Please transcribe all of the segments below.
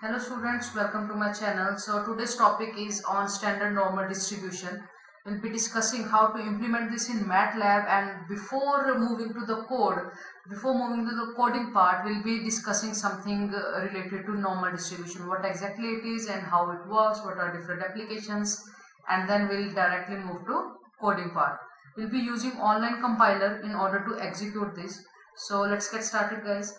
Hello students, welcome to my channel. So today's topic is on standard normal distribution. We'll be discussing how to implement this in MATLAB, and before moving to the coding part, we'll be discussing something related to normal distribution, what exactly it is and how it works, what are different applications, and then we'll directly move to coding part. We'll be using online compiler in order to execute this. So let's get started, guys.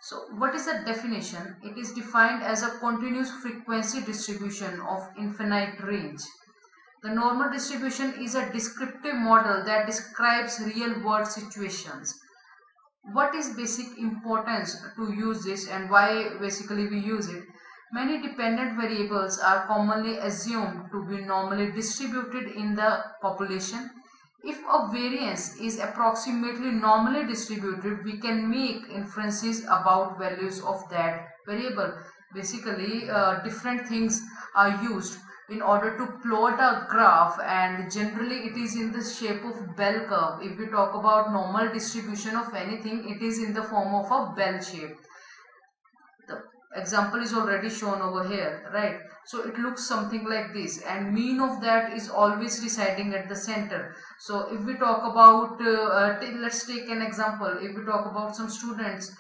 So what is the definition? It is defined as a continuous frequency distribution of infinite range. The normal distribution is a descriptive model that describes real world situations. What is basic importance to use this and why basically we use it? Many dependent variables are commonly assumed to be normally distributed in the population. If a variance is approximately normally distributed, we can make inferences about values of that variable. Basically, different things are used in order to plot a graph, and generally it is in the shape of bell curve. If we talk about normal distribution of anything, it is in the form of a bell shape. The example is already shown over here, right? So it looks something like this, and mean of that is always residing at the center. So if we talk about let's take an example. If we talk about some students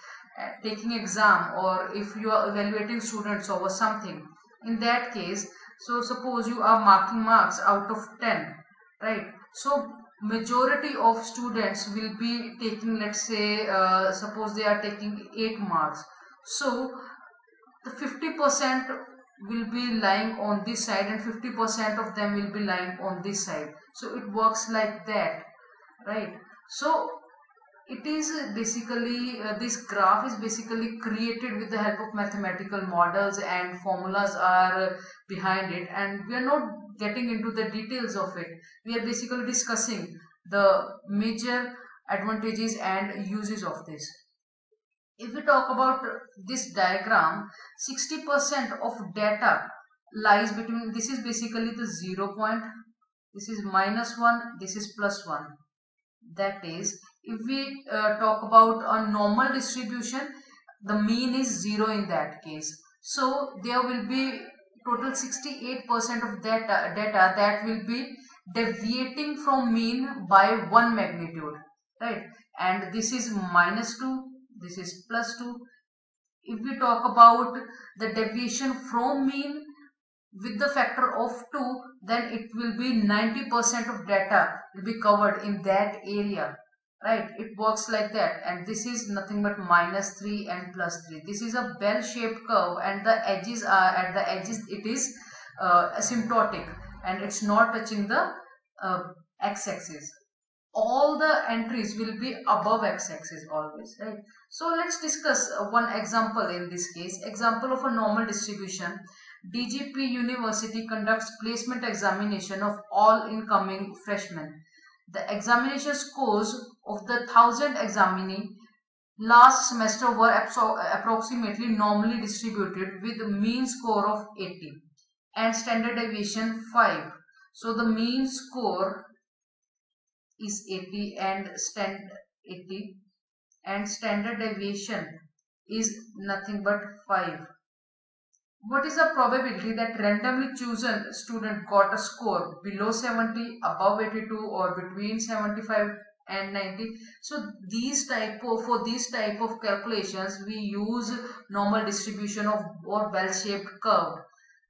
taking exam, or if you are evaluating students over something, in that case, so suppose you are marking marks out of 10, right? So majority of students will be taking, let's say suppose they are taking 8 marks, so the 50% will be lying on this side and 50% of them will be lying on this side. So it works like that, right? So it is basically this graph is basically created with the help of mathematical models, and formulas are behind it, and we are not getting into the details of it. We are basically discussing the major advantages and uses of this. If we talk about this diagram, 60% of data lies between, this is basically the 0 point, this is -1, this is +1. That is, if we talk about a normal distribution, the mean is 0 in that case. So there will be total 68% of data that will be deviating from mean by 1 magnitude, right? And this is -2. This is +2. If we talk about the deviation from mean with the factor of 2, then it will be 90% of data will be covered in that area, right? It works like that. And this is nothing but -3 and +3. This is a bell-shaped curve, and the edges are at the edges it is asymptotic, and it's not touching the x-axis. All the entries will be above x-axis always, right? So let's discuss one example in this case. Example of a normal distribution. DGP University conducts placement examination of all incoming freshmen. The examination scores of the 1,000 examinee last semester were approximately normally distributed with a mean score of 80 and standard deviation 5. So the mean score is 80 and standard deviation is nothing but 5. What is the probability that randomly chosen student got a score below 70, above 82, or between 75 and 90? So for these type of calculations, we use normal distribution of or bell-shaped curve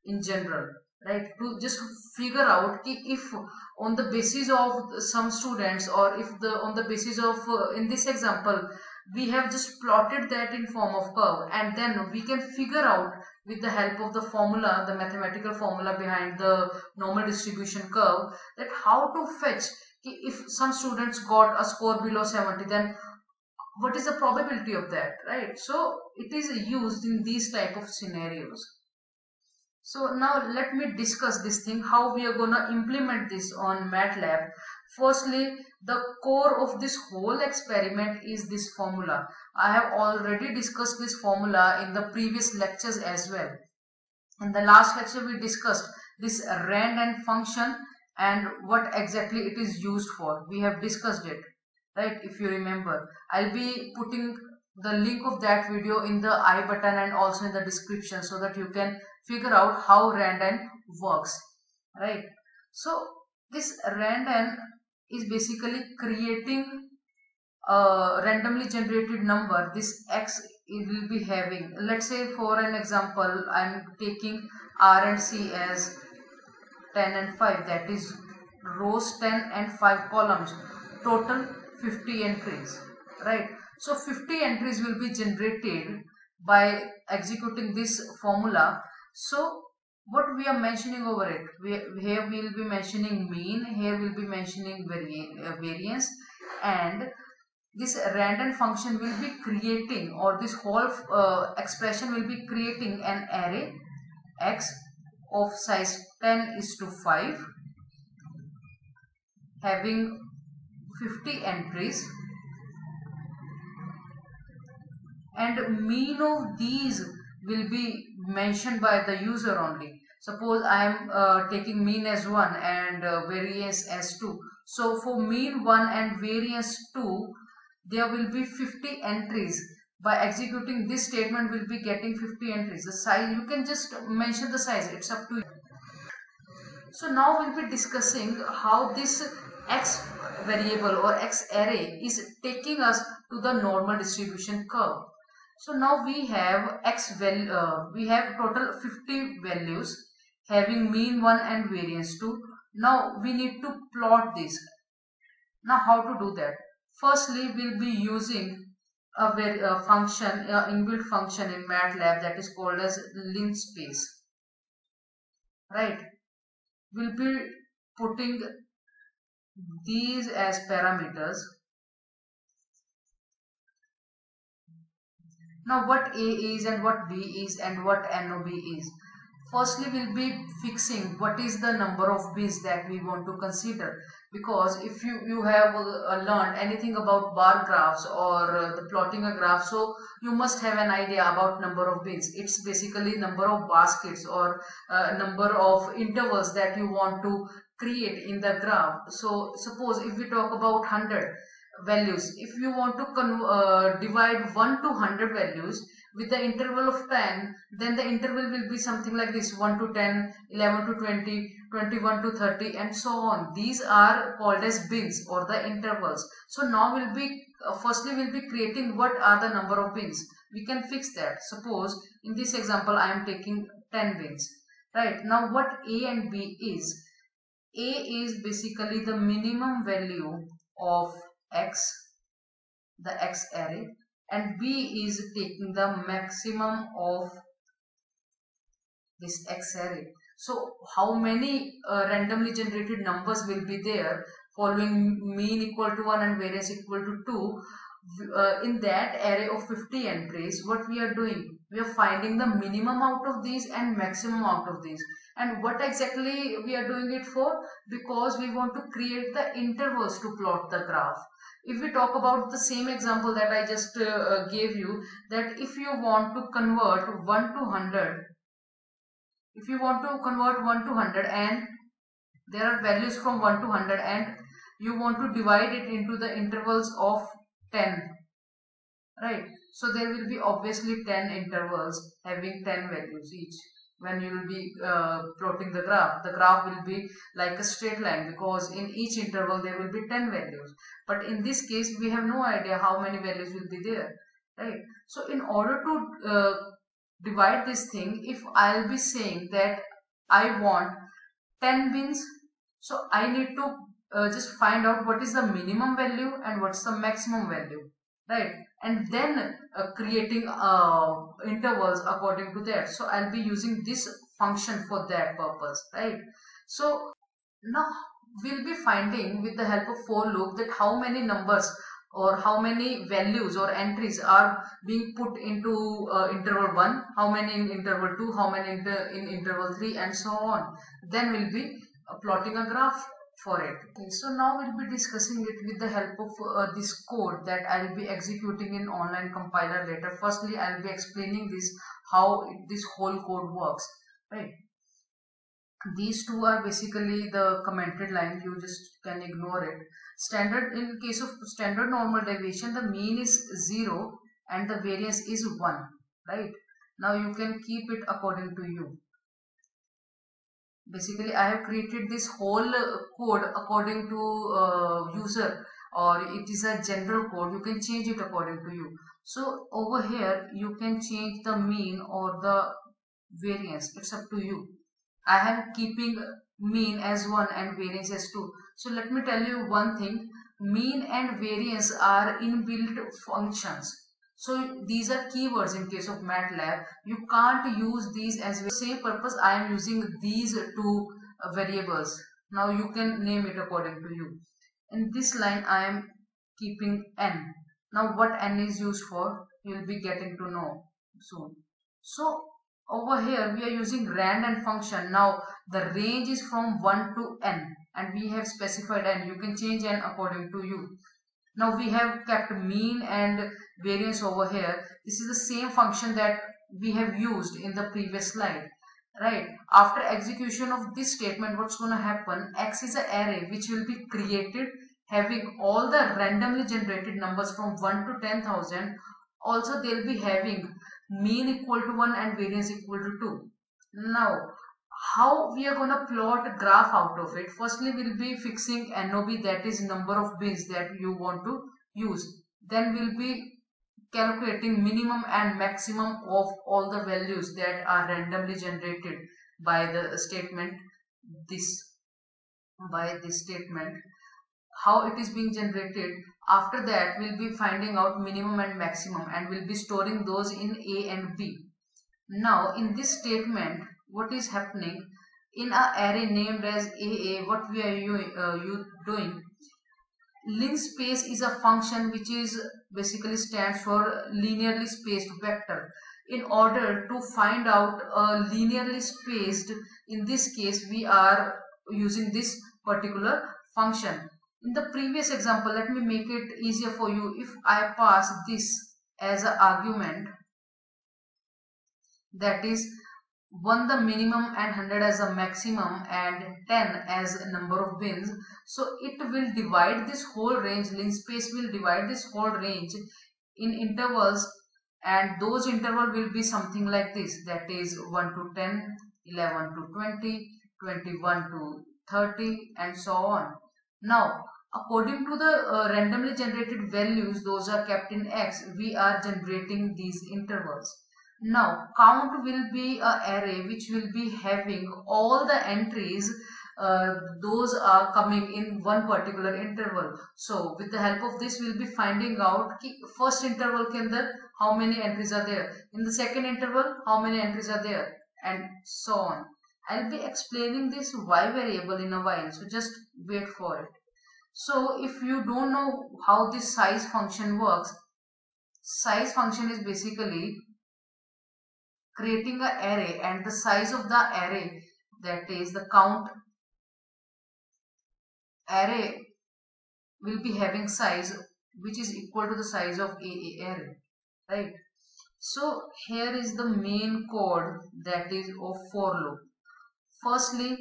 in general, right? To just figure out if on the basis of some students, or if on the basis of in this example we have just plotted that in form of curve, and then we can figure out with the help of the formula, the mathematical formula behind the normal distribution curve, that how to fetch if some students got a score below 70, then what is the probability of that, right? So it is used in these type of scenarios. So now let me discuss this thing, how we are going to implement this on MATLAB. Firstly, the core of this whole experiment is this formula. I have already discussed this formula in the previous lectures as well. In the last lecture, we discussed this rand function and what exactly it is used for. We have discussed it, right? If you remember, I'll be putting the link of that video in the I button and also in the description, so that you can figure out how randn works, right? So this randn is basically creating a randomly generated number. This x it will be having, let's say for an example, I'm taking R and C as 10 and 5, that is rows 10 and 5 columns, total 50 entries, right? So 50 entries will be generated by executing this formula. So what we are mentioning over it, here we will be mentioning mean, here we will be mentioning variance, and this randn function will be creating, or this whole expression will be creating an array x of size 10:5 having 50 entries, and mean of these will be mentioned by the user only. Suppose I am taking mean as 1 and variance as 2. So for mean 1 and variance 2, there will be 50 entries. By executing this statement, will be getting 50 entries. The size, you can just mention the size, it's up to you. So now we'll be discussing how this x variable or x array is taking us to the normal distribution curve. So now we have we have total 50 values having mean 1 and variance 2. Now we need to plot this. Now how to do that? Firstly, we'll be using a function, inbuilt function in MATLAB, that is called as linspace, right? We'll be putting these as parameters. Now what A is and what B is and what NOB is. Firstly, we'll be fixing what is the number of bins that we want to consider, because if you have learned anything about bar graphs or the plotting a graph, so you must have an idea about number of bins. It's basically number of baskets or number of intervals that you want to create in the graph. So suppose if we talk about 100 values, if you want to divide 1 to 100 values with the interval of 10, then the interval will be something like this: 1 to 10, 11 to 20, 21 to 30, and so on. These are called as bins or the intervals. So now we'll be firstly we'll be creating what are the number of bins. We can fix that. Suppose in this example I am taking 10 bins, right? Now what A and B is, A is basically the minimum value of x, the x array, and B is taking the maximum of this x array. So how many randomly generated numbers will be there following mean equal to 1 and variance equal to 2? In that array of 50 entries, what we are doing, we are finding the minimum out of these and maximum out of these. And what exactly we are doing it for? Because we want to create the intervals to plot the graph. If we talk about the same example that I just gave you, that if you want to convert 1 to 100, if you want to convert 1 to 100 and there are values from 1 to 100 and you want to divide it into the intervals of 10, right? So there will be obviously 10 intervals having 10 values each. When you will be plotting the graph will be like a straight line, because in each interval there will be 10 values. But in this case we have no idea how many values will be there, right? So in order to divide this thing, if I'll be saying that I want 10 bins, so I need to just find out what is the minimum value and what's the maximum value, right? And then creating intervals according to that. So I'll be using this function for that purpose, right? So now we'll be finding with the help of for loop that how many numbers or how many values or entries are being put into interval 1, how many in interval 2, how many in interval 3, and so on. Then we'll be plotting a graph for it. Okay, so now we'll be discussing it with the help of this code that I'll be executing in online compiler later. Firstly, I'll be explaining this how this whole code works, right? These two are basically the commented line, you just can ignore it. Standard, in case of standard normal deviation, the mean is 0 and the variance is 1, right? Now you can keep it according to you. Basically I have created this whole code according to user, or it is a general code. You can change it according to you. So over here you can change the mean or the variance, it's up to you. I am keeping mean as 1 and variance as 2. So let me tell you one thing, mean and variance are inbuilt functions. So these are keywords in case of MATLAB. You can't use these as the same purpose. I am using these two variables. Now you can name it according to you. In this line I am keeping n. Now what n is used for, you will be getting to know soon. So over here we are using rand and function. Now the range is from 1 to n and we have specified n. You can change n according to you. Now we have kept mean and variance over here. This is the same function that we have used in the previous slide, right? After execution of this statement, what's going to happen, x is an array which will be created having all the randomly generated numbers from 1 to 10,000. Also they'll be having mean equal to 1 and variance equal to 2. Now how we are going to plot a graph out of it? Firstly we'll be fixing NOB, that is number of bins that you want to use. Then we'll be calculating minimum and maximum of all the values that are randomly generated by the statement, by this statement, how it is being generated. After that we'll be finding out minimum and maximum and we'll be storing those in A and B. Now in this statement what is happening, in an array named as AA, what we are doing, linspace is a function which is basically stands for linearly spaced vector. In order to find out a linearly spaced, in this case we are using this particular function. In the previous example, let me make it easier for you. If I pass this as an argument, that is 1 the minimum and 100 as a maximum and 10 as a number of bins, so it will divide this whole range, linspace will divide this whole range in intervals, and those interval will be something like this, that is 1 to 10, 11 to 20, 21 to 30 and so on. Now according to the randomly generated values, those are kept in X, we are generating these intervals. Now count will be an array which will be having all the entries, those are coming in one particular interval. So with the help of this we'll be finding out first interval ke andar how many entries are there, in the second interval how many entries are there, and so on. I'll be explaining this y variable in a while, so just wait for it. So if you don't know how this size function works, size function is basically creating an array and the size of the array, that is the count array, will be having size which is equal to the size of AA array, right? So here is the main code, that is of for loop. Firstly,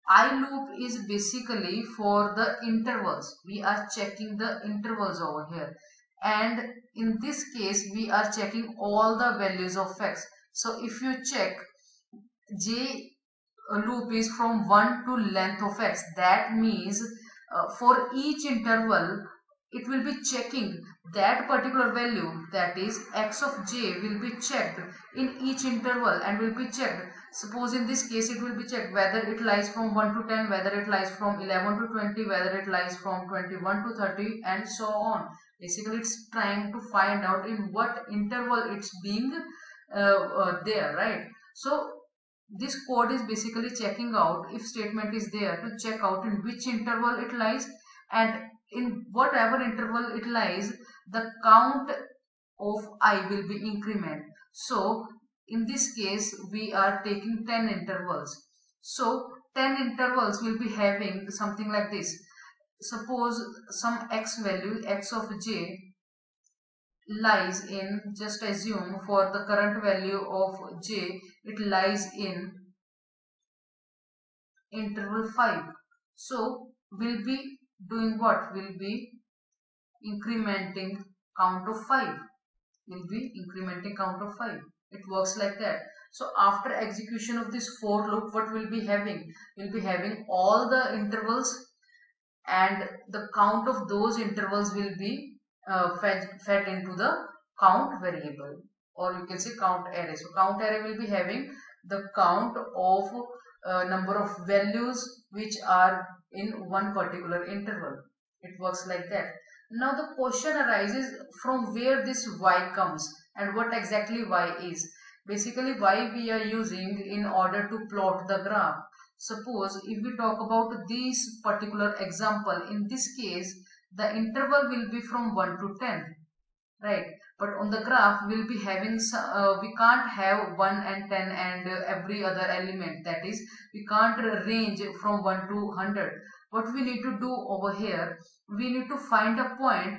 I loop is basically for the intervals. We are checking the intervals over here, and in this case we are checking all the values of x. So if you check, j loop is from 1 to length of x. That means for each interval it will be checking that particular value, that is x of j will be checked in each interval and will be checked. Suppose in this case it will be checked whether it lies from 1 to 10, whether it lies from 11 to 20, whether it lies from 21 to 30 and so on. Basically it's trying to find out in what interval it's being there, right? So this code is basically checking out, if statement is there, to check out in which interval it lies, and in whatever interval it lies the count of I will be increment. So in this case we are taking 10 intervals. So 10 intervals will be having something like this. Suppose some x value, x of j lies in, just assume for the current value of j, it lies in interval 5. So we'll be doing what? We'll be incrementing count of 5. will be incrementing count of 5. It works like that. So after execution of this for loop, what we'll be having? We'll be having all the intervals, and the count of those intervals will be fed into the count variable, or you can say count array. So count array will be having the count of number of values which are in one particular interval. It works like that. Now the question arises from where this y comes and what exactly y is. Basically y we are using in order to plot the graph. Suppose if we talk about this particular example, in this case the interval will be from 1 to 10, right? But on the graph we'll be having we can't have 1 and 10 and every other element, that is we can't range from 1 to 100. What we need to do over here, we need to find a point.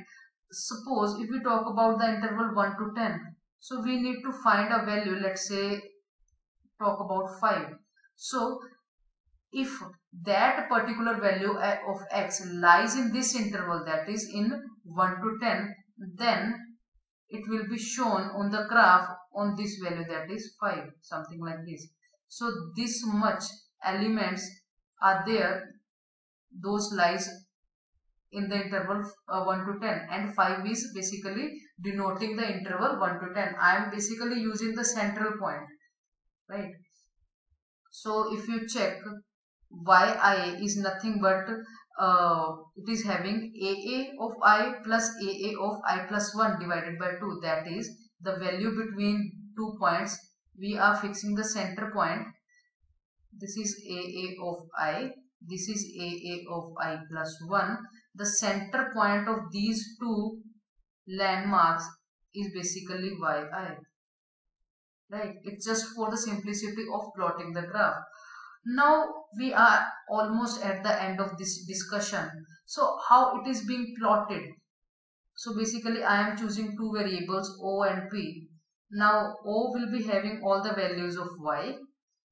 Suppose if we talk about the interval 1 to 10, so we need to find a value, let's say talk about 5. So if that particular value of x lies in this interval, that is in 1 to 10, then it will be shown on the graph on this value, that is 5, something like this. So this much elements are there, those lies in the interval 1 to 10, and 5 is basically denoting the interval 1 to 10. I am basically using the central point, right? So if you check, yi is nothing but it is having aa of I plus aa of I plus 1 divided by 2, that is the value between 2 points. We are fixing the center point. This is aa of I, this is aa of I plus 1. The center point of these two landmarks is basically yi, right? It's just for the simplicity of plotting the graph. Now we are almost at the end of this discussion. So how it is being plotted? So basically I am choosing two variables O and P. Now O will be having all the values of y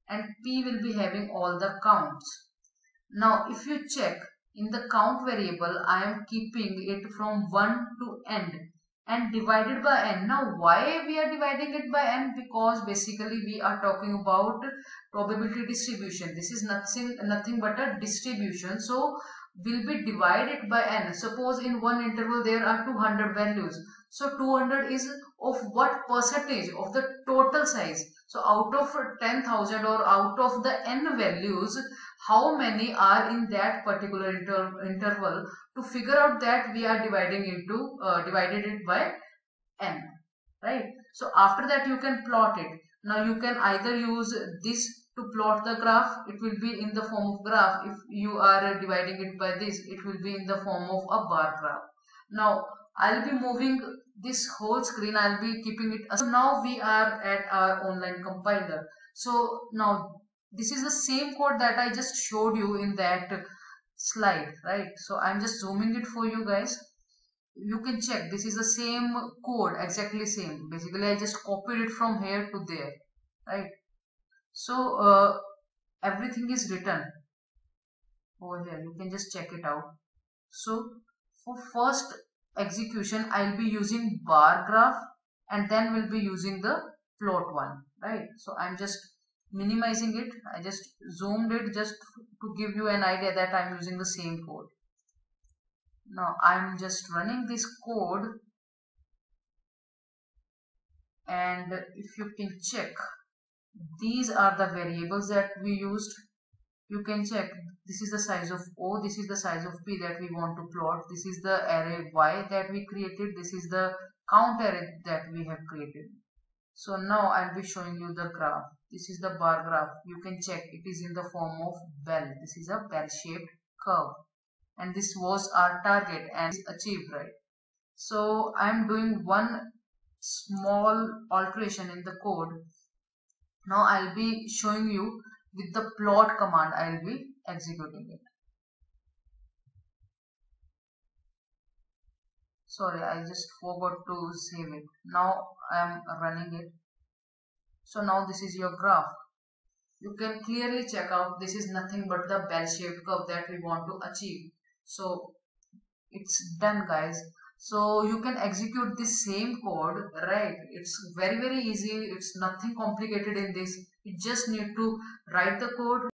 and P will be having all the counts. Now if you check in the count variable, I am keeping it from 1 to n and divided by n. Now why we are dividing it by n? Because basically we are talking about probability distribution. This is nothing but a distribution, so will be divided by n. Suppose in one interval there are 200 values, so 200 is of what percentage of the total size? So out of 10,000 or out of the n values, how many are in that particular interval? To figure out that, we are divided it by n, right? So after that you can plot it. Now you can either use this to plot the graph, it will be in the form of graph. If you are dividing it by this, it will be in the form of a bar graph. Now I'll be moving this whole screen, I'll be keeping it. So now we are at our online compiler. So now this is the same code that I just showed you in that slide, right? So I'm just zooming it for you guys. You can check, this is the same code, exactly same. Basically I just copied it from here to there, right? So everything is written over here, you can just check it out. So for first execution I'll be using bar graph and then we'll be using the plot one, right? So I'm just minimizing it, I just zoomed it just to give you an idea that I'm using the same code. Now I'm just running this code, and if you can check, these are the variables that we used. You can check, this is the size of O, this is the size of P that we want to plot, this is the array Y that we created, this is the count array that we have created. So now I'll be showing you the graph. This is the bar graph. You can check, it is in the form of bell. This is a bell-shaped curve. And this was our target and it's achieved, right? So I'm doing one small alteration in the code. Now I'll be showing you with the plot command, I'll be executing it. Sorry, I just forgot to save it. Now I am running it. So now this is your graph. You can clearly check out, this is nothing but the bell-shaped curve that we want to achieve. So it's done, guys. So you can execute the same code, right? It's very easy. It's nothing complicated in this. You just need to write the code,